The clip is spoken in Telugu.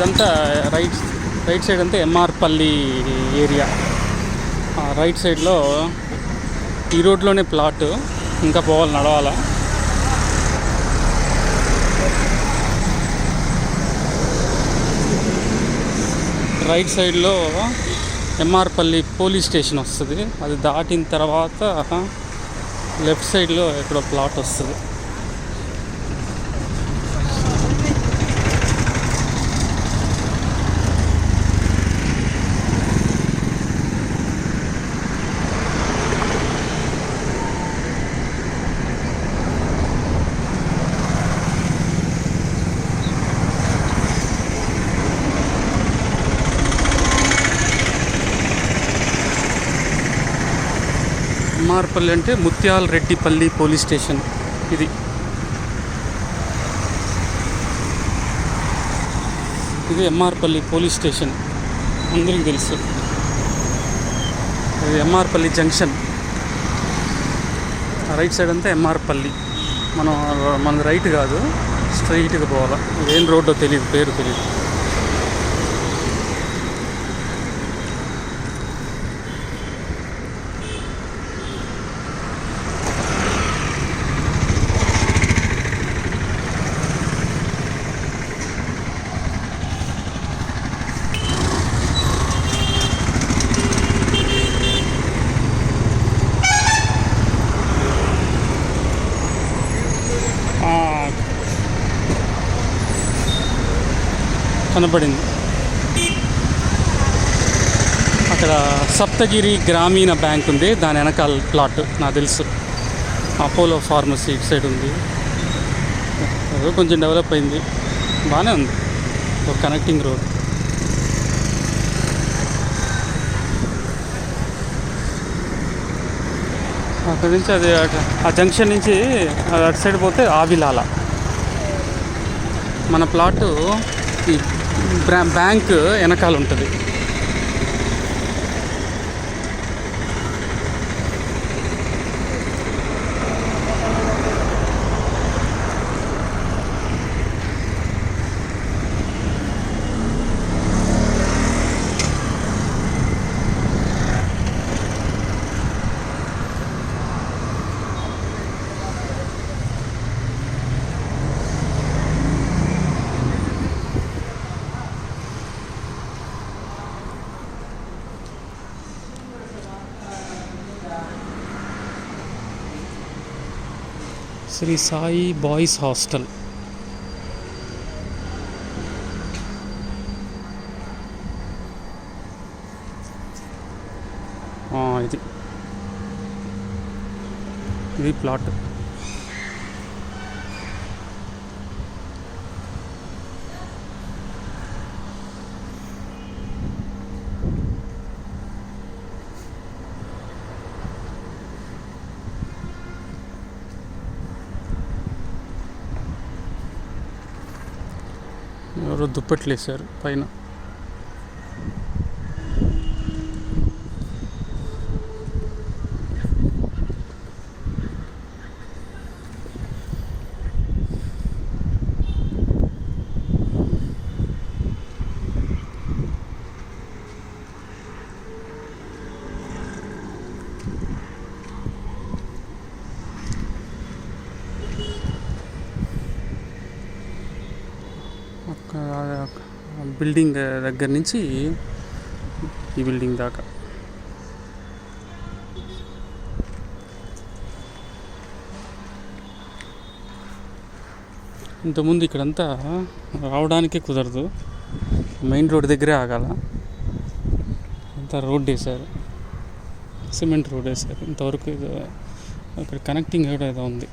ఇదంతా రైట్ సైడ్ అంతా ఎంఆర్పల్లి ఏరియా. రైట్ సైడ్లో ఈ రోడ్లోనే ప్లాట్, ఇంకా పోవాలి, నడవాలా. రైట్ సైడ్లో ఎంఆర్పల్లి పోలీస్ స్టేషన్ వస్తుంది. అది దాటిన తర్వాత లెఫ్ట్ సైడ్లో ఎక్కడో ప్లాట్ వస్తుంది. ఎంఆర్పల్లి అంటే ముత్యాల రెడ్డిపల్లి పోలీస్ స్టేషన్. ఇది ఎంఆర్పల్లి పోలీస్ స్టేషన్, అందరికీ తెలుసు. ఇది ఎంఆర్పల్లి జంక్షన్. రైట్ సైడ్ అంతా ఎంఆర్పల్లి. మన రైట్ కాదు, స్ట్రైట్గా పోవాలా. ఏం రోడ్డో తెలియదు, పేరు తెలియదు. కనపడింది అక్కడ. సప్తగిరి గ్రామీణ బ్యాంక్ ఉంది, దాని వెనకాల ప్లాట్ నాకు తెలుసు. అపోలో ఫార్మసీ ఇటు సైడ్ ఉంది. ఏదో కొంచెం డెవలప్ అయింది, బాగానే ఉంది. ఒక కనెక్టింగ్ రోడ్. అక్కడి నుంచి అది ఆ జంక్షన్ నుంచి అటు సైడ్ పోతే ఆవిలాల. మన ప్లాటు ఈ బ్యాంక్ వెనకాల ఉంటుంది. Shri Sai boys hostel. ఇది ప్లాట్. ఎవరో దుప్పట్లు వేశారు పైన. బిల్డింగ్ దగ్గర నుంచి ఈ బిల్డింగ్ దాకా. ఇంతకుముందు ఇక్కడంతా రావడానికే కుదరదు, మెయిన్ రోడ్ దగ్గరే ఆగాల. అంతా రోడ్ వేశారు, సిమెంట్ రోడ్ వేశారు. ఇంతవరకు అక్కడ కనెక్టింగ్ ఏదో ఉంది.